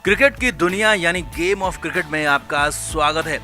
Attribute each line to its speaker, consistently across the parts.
Speaker 1: Cricket की दुनिया यानी गेम ऑफ क्रिकेट में आपका स्वागत है।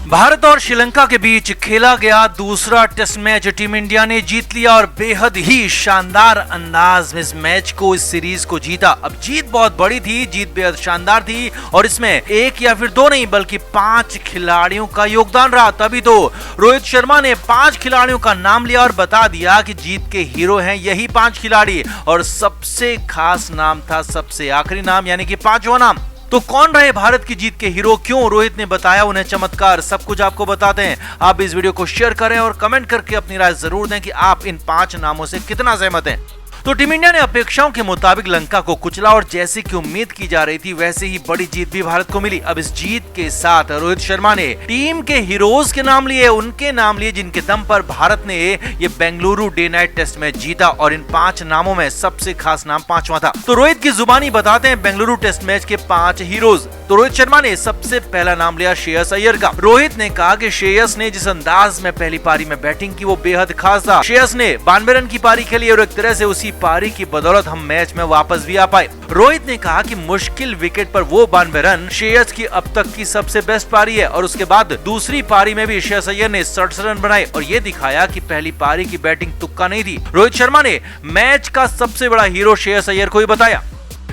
Speaker 1: भारत और श्रीलंका के बीच खेला गया दूसरा टेस्ट मैच टीम इंडिया ने जीत लिया और बेहद ही शानदार अंदाज में इस मैच को, इस सीरीज को जीता। अब जीत बहुत बड़ी थी, जीत बेहद शानदार थी और इसमें एक या फिर दो नहीं बल्कि 5 खिलाड़ियों का योगदान रहा। तभी तो रोहित शर्मा ने 5 खिलाड़ियों का नाम लिया और बता दिया कि जीत के हीरो हैं यही 5 खिलाड़ी। और सबसे खास नाम था सबसे आखिरी नाम यानी कि 5वां नाम। तो कौन रहे भारत की जीत के हीरो, क्यों रोहित ने बताया उन्हें चमत्कार, सब कुछ आपको बताते हैं। आप इस वीडियो को शेयर करें और कमेंट करके अपनी राय जरूर दें कि आप इन 5 नामों से कितना सहमत हैं। तो टीम इंडिया ने अपेक्षाओं के मुताबिक लंका को कुचला और जैसे कि उम्मीद की जा रही थी वैसे ही बड़ी जीत भी भारत को मिली। अब इस जीत के साथ रोहित शर्मा ने टीम के हीरोज के नाम लिए, उनके नाम लिए जिनके दम पर भारत ने ये Bengaluru day night test match जीता। और इन 5 नामों में सबसे खास नाम 5वां था। तो रोहित की जुबानी बताते हैं बेंगलुरु टेस्ट मैच के 5 हीरोज। तो रोहित शर्मा ने सबसे पहला नाम लिया श्रेयस अय्यर का। रोहित ने कहा कि श्रेयस ने जिस अंदाज में पहली पारी में बैटिंग की वो बेहद खास था। श्रेयस ने 92 रन की पारी खेली और एक तरह से उसी पारी की बदौलत हम मैच में वापस भी आ पाए। रोहित ने कहा कि मुश्किल विकेट पर वो 92 रन श्रेयस की अब तक की सबसे बेस्ट पारी है। और उसके बाद दूसरी पारी में भी श्रेयस अय्यर ने 67 रन बनाए और ये दिखाया कि पहली पारी की बैटिंग तुक्का नहीं थी। रोहित शर्मा ने मैच का सबसे बड़ा हीरो श्रेयस अय्यर को ही बताया।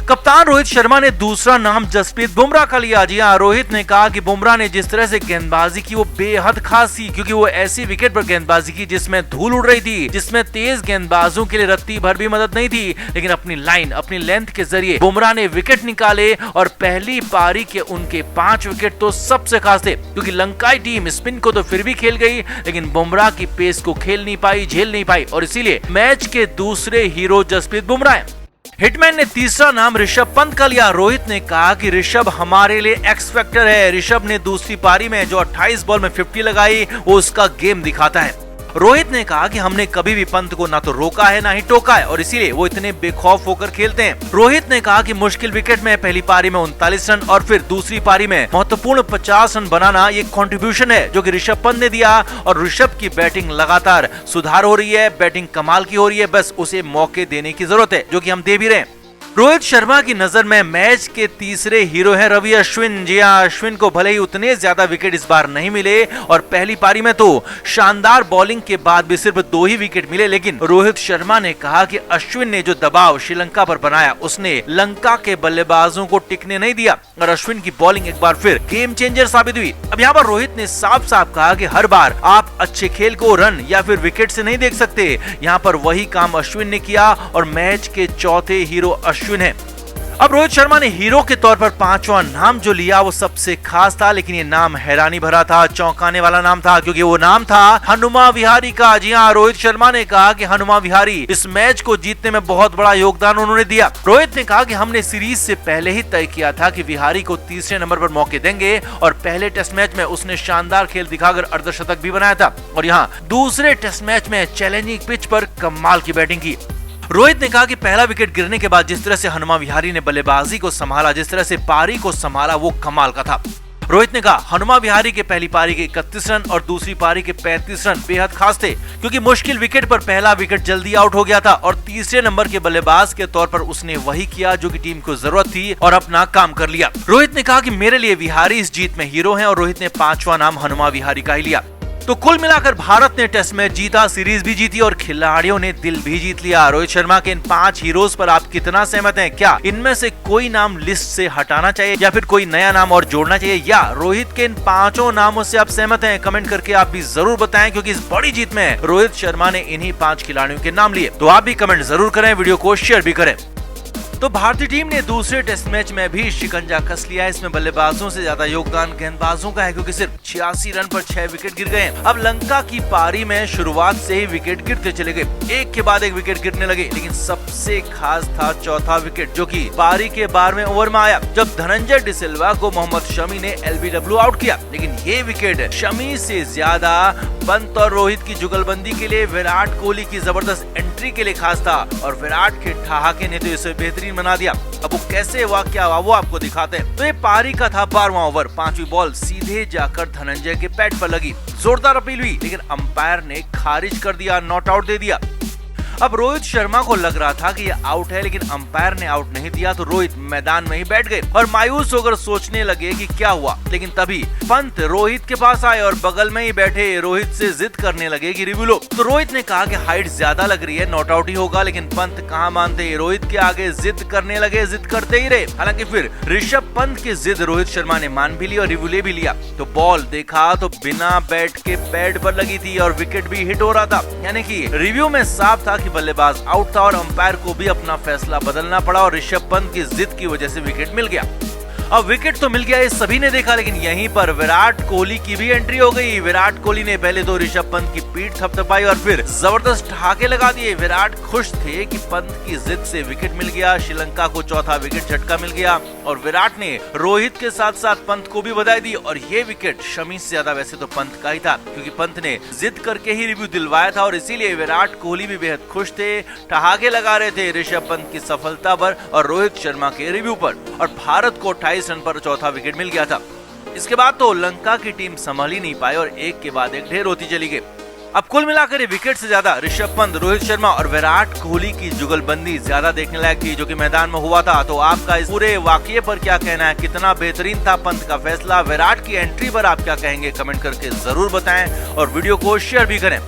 Speaker 1: कप्तान रोहित शर्मा ने दूसरा नाम जसप्रीत बुमराह का लिया। जी हां, रोहित ने कहा कि बुमराह ने जिस तरह से गेंदबाजी की वो बेहद खास थी, क्योंकि वो ऐसी विकेट पर गेंदबाजी की जिसमें धूल उड़ रही थी, जिसमें तेज गेंदबाजों के लिए रत्ती भर भी मदद नहीं थी। लेकिन अपनी लाइन, अपनी लेंथ के जरिए बुमराह ने विकेट निकाले और पहली पारी के उनके 5 विकेट तो सबसे खास थे, क्योंकि लंकाई टीम स्पिन को तो फिर भी खेल गई लेकिन बुमराह की पेस को खेल नहीं पाई, झेल नहीं पाई और इसीलिए मैच के दूसरे हीरो जसप्रीत बुमराह हैं। हिटमैन ने तीसरा नाम ऋषभ पंत का लिया। रोहित ने कहा कि ऋषभ हमारे लिए एक्स फैक्टर है। ऋषभ ने दूसरी पारी में जो 28 बॉल में 50 लगाई वो उसका गेम दिखाता है। रोहित ने कहा कि हमने कभी भी पंत को ना तो रोका है ना ही टोका है और इसीलिए वो इतने बेखौफ होकर खेलते हैं। रोहित ने कहा कि मुश्किल विकेट में पहली पारी में 39 रन और फिर दूसरी पारी में महत्वपूर्ण 50 रन बनाना ये कंट्रीब्यूशन है जो कि ऋषभ पंत ने दिया। और ऋषभ की बैटिंग लगातार सुधार हो रही है, बैटिंग कमाल की हो रही है, बस उसे मौके देने की जरूरत है जो कि हम दे भी रहे हैं। रोहित शर्मा की नजर में मैच के तीसरे हीरो हैं रवि अश्विन। जी हां, अश्विन को भले ही उतने ज्यादा विकेट इस बार नहीं मिले और पहली पारी में तो शानदार बॉलिंग के बाद भी सिर्फ 2 ही विकेट मिले, लेकिन रोहित शर्मा ने कहा कि अश्विन ने जो दबाव श्रीलंका पर बनाया उसने लंका के बल्लेबाजों को टिकने नहीं दिया और अश्विन की बॉलिंग एक बार फिर गेम चेंजर साबित हुई। अब यहाँ पर रोहित ने साफ साफ कहा कि हर बार आप अच्छे खेल को रन या फिर विकेट से नहीं देख सकते। यहाँ पर वही काम अश्विन ने किया और मैच के चौथे हीरो अश्विन है। अब रोहित शर्मा ने हीरो के तौर पर 5वां नाम जो लिया वो सबसे खास था, लेकिन ये नाम हैरानी भरा था, चौंकाने वाला नाम था, क्योंकि वो नाम था हनुमा विहारी का। जी हाँ, रोहित शर्मा ने कहा कि हनुमा विहारी इस मैच को जीतने में बहुत बड़ा योगदान उन्होंने दिया। रोहित ने कहा कि हमने सीरीज से पहले ही तय किया था कि विहारी को तीसरे नंबर पर मौके देंगे और पहले टेस्ट मैच में उसने शानदार खेल दिखाकर अर्धशतक भी बनाया था और यहाँ दूसरे टेस्ट मैच में चैलेंजिंग पिच पर कमाल की बैटिंग की। रोहित ने कहा कि पहला विकेट गिरने के बाद जिस तरह से हनुमा विहारी ने बल्लेबाजी को संभाला, जिस तरह से पारी को संभाला वो कमाल का था। रोहित ने कहा हनुमा विहारी के पहली पारी के 31 रन और दूसरी पारी के 35 रन बेहद खास थे, क्योंकि मुश्किल विकेट पर पहला विकेट जल्दी आउट हो गया था और तीसरे नंबर के बल्लेबाज के तौर पर उसने वही किया जो कि टीम को जरूरत थी और अपना काम कर लिया। रोहित ने कहा कि मेरे लिए विहारी इस जीत में हीरो हैं और रोहित ने 5वां नाम हनुमा विहारी का ही लिया। तो कुल मिलाकर भारत ने टेस्ट मैच जीता, सीरीज भी जीती और खिलाड़ियों ने दिल भी जीत लिया। रोहित शर्मा के इन 5 हीरोज पर आप कितना सहमत हैं? क्या इनमें से कोई नाम लिस्ट से हटाना चाहिए या फिर कोई नया नाम और जोड़ना चाहिए, या रोहित के इन 5 नामों से आप सहमत हैं? कमेंट करके आप भी जरूर बताएं, क्योंकि इस बड़ी जीत में रोहित शर्मा ने इन्हीं 5 खिलाड़ियों के नाम लिए। तो आप भी कमेंट जरूर करें, वीडियो को शेयर भी करें। तो भारतीय टीम ने दूसरे टेस्ट मैच में भी शिकंजा कस लिया। इसमें बल्लेबाजों से ज्यादा योगदान गेंदबाजों का है, क्योंकि सिर्फ 86 रन पर 6 विकेट गिर गए। अब लंका की पारी में शुरुआत से ही विकेट गिरते चले गए, एक के बाद एक विकेट गिरने लगे, लेकिन सबसे खास था चौथा विकेट जो कि पारी के 12वें ओवर में आया, जब धनंजय डिसिल्वा को मोहम्मद शमी ने LBW आउट किया। लेकिन ये विकेट शमी से ज्यादा पंत और रोहित की जुगलबंदी के लिए, विराट कोहली की जबरदस्त एंट्री के लिए खास था और विराट के ठहाके ने तो इसे बेहतरीन बना दिया। अब वो कैसे हुआ, क्या हुआ, वो आपको दिखाते हैं। तो ये पारी का था 12वां ओवर। 5वीं बॉल सीधे जाकर धनंजय के पैड पर लगी। जोरदार अपील हुई लेकिन अंपायर ने खारिज कर दिया, नॉट आउट दे दिया। अब रोहित शर्मा को लग रहा था कि ये आउट है, लेकिन अंपायर ने आउट नहीं दिया तो रोहित मैदान में ही बैठ गए और मायूस होकर सोचने लगे कि क्या हुआ। लेकिन तभी पंत रोहित के पास आए और बगल में ही बैठे रोहित से जिद करने लगे कि रिव्यू लो। तो रोहित ने कहा कि हाइट ज्यादा लग रही है, नॉट आउट ही होगा, लेकिन पंत कहाँ मानते, रोहित के आगे जिद करने लगे, जिद करते ही रहे। हालांकि फिर ऋषभ पंत की जिद रोहित शर्मा ने मान भी ली और रिव्यू ले भी लिया। तो बॉल देखा तो बिना बैट के पैड पर लगी थी और विकेट भी हिट हो रहा था, यानी कि रिव्यू में साफ था कि बल्लेबाज आउट था और अंपायर को भी अपना फैसला बदलना पड़ा और ऋषभ पंत की जिद की वजह से विकेट मिल गया। अब विकेट तो मिल गया, ये सभी ने देखा, लेकिन यहीं पर विराट कोहली की भी एंट्री हो गई। विराट कोहली ने पहले तो ऋषभ पंत की पीठ थपथपाई और फिर जबरदस्त ठहाके लगा दिए। विराट खुश थे कि पंत की जिद से विकेट मिल गया, श्रीलंका को चौथा विकेट झटका मिल गया और विराट ने रोहित के साथ साथ पंत को भी बधाई दी। और ये विकेट शमी से ज्यादा वैसे तो पंत का ही था, क्योंकि पंत ने जिद करके ही रिव्यू दिलवाया था और इसीलिए विराट कोहली भी बेहद खुश थे, ठहाके लगा रहे थे ऋषभ पंत की सफलता पर और रोहित शर्मा के रिव्यू पर। और भारत को 28 रन पर चौथा विकेट मिल गया था। इसके बाद तो लंका की टीम संभल ही नहीं पाई और एक के बाद एक ढेर होती चली गई। अब कुल मिलाकर ये विकेट से ज्यादा ऋषभ पंत, रोहित शर्मा और विराट कोहली की जुगलबंदी ज्यादा देखने लायक थी, जो कि मैदान में हुआ था। तो आपका इस पूरे वाकये पर क्या कहना है, कितना बेहतरीन था पंत का फैसला, विराट की एंट्री पर आप क्या कहेंगे, कमेंट करके जरूर बताएं और वीडियो को शेयर भी करें।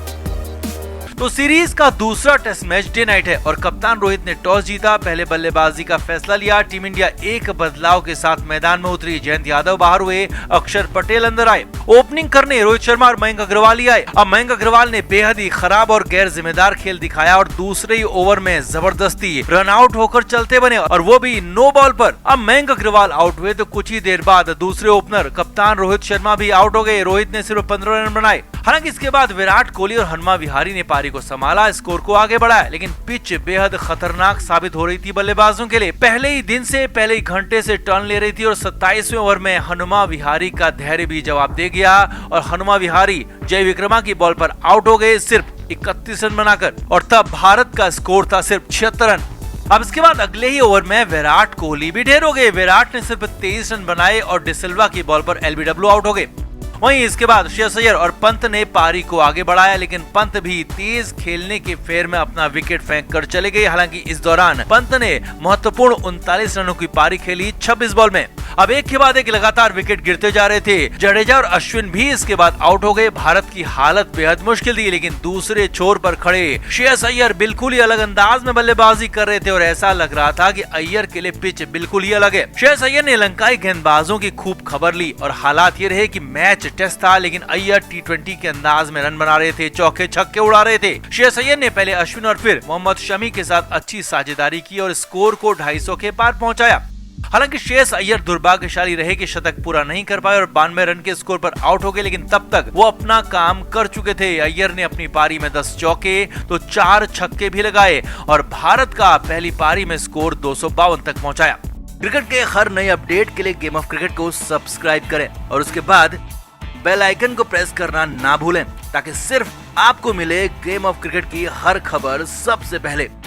Speaker 1: तो सीरीज का दूसरा टेस्ट मैच डे नाइट है और कप्तान रोहित ने टॉस जीता, पहले बल्लेबाजी का फैसला लिया। टीम इंडिया एक बदलाव के साथ मैदान में उतरी, जयंत यादव बाहर हुए, अक्षर पटेल अंदर आए। ओपनिंग करने रोहित शर्मा और मयंक अग्रवाल ही आए। अब मयंक अग्रवाल ने बेहद ही खराब और गैर जिम्मेदार खेल दिखाया और दूसरे ही ओवर में जबरदस्ती रन आउट होकर चलते बने और वो भी नो बॉल पर। अब मयंक अग्रवाल आउट हुए तो कुछ ही देर बाद दूसरे ओपनर कप्तान रोहित शर्मा भी आउट हो गए। रोहित ने सिर्फ 15 रन बनाए। हालांकि इसके बाद विराट कोहली और हनुमा विहारी ने पारी को संभाला, स्कोर को आगे बढ़ाया, लेकिन पिच बेहद खतरनाक साबित हो रही थी बल्लेबाजों के लिए। पहले ही दिन से, पहले ही घंटे से टर्न ले रही थी और 27वें ओवर में हनुमा विहारी का धैर्य भी जवाब दे गया और हनुमा विहारी जय विक्रमा की बॉल पर आउट हो गए सिर्फ 31 रन बनाकर और तब भारत का स्कोर था सिर्फ 76 रन। अब इसके बाद अगले ही ओवर में विराट कोहली भी ढेर हो गए। विराट ने सिर्फ 23 रन बनाए और डिसिल्वा की बॉल पर एलबीडब्ल्यू आउट हो गए। वहीं इसके बाद श्रेयस अय्यर और पंत ने पारी को आगे बढ़ाया, लेकिन पंत भी तेज खेलने के फेर में अपना विकेट फेंक कर चले गए। हालांकि इस दौरान पंत ने महत्वपूर्ण 39 रनों की पारी खेली 26 बॉल में। अब एक के बाद एक लगातार विकेट गिरते जा रहे थे। जडेजा और अश्विन भी इसके बाद आउट हो गए। भारत की हालत बेहद मुश्किल थी, लेकिन दूसरे छोर पर खड़े श्रेयस अय्यर बिल्कुल ही अलग अंदाज में बल्लेबाजी कर रहे थे और ऐसा लग रहा था कि अय्यर के लिए पिच बिल्कुल ही अलग है। श्रेयस अय्यर ने लंकाई गेंदबाजों की खूब खबर ली और हालात ये रहे कि मैच टेस्ट था, लेकिन अय्यर टी20 के अंदाज में रन बना रहे थे, चौके छक्के उड़ा रहे थे। श्रेयस अय्यर ने पहले अश्विन और फिर मोहम्मद शमी के साथ अच्छी साझेदारी की और स्कोर को 250 के पार पहुंचाया। हालांकि श्रेयस अय्यर दुर्भाग्यशाली रहे कि शतक पूरा नहीं कर पाए और 92 रन के स्कोर पर आउट हो गए, लेकिन तब तक वो अपना काम कर चुके थे। अय्यर ने अपनी पारी में 10 चौके तो 4 छक्के भी लगाए और भारत का पहली पारी में स्कोर 252 तक पहुंचाया। क्रिकेट के हर नए अपडेट के लिए गेम ऑफ क्रिकेट को सब्सक्राइब करें और उसके बाद बेल आइकन को प्रेस करना ना भूलें, ताकि सिर्फ आपको मिले गेम ऑफ क्रिकेट की हर खबर सबसे पहले।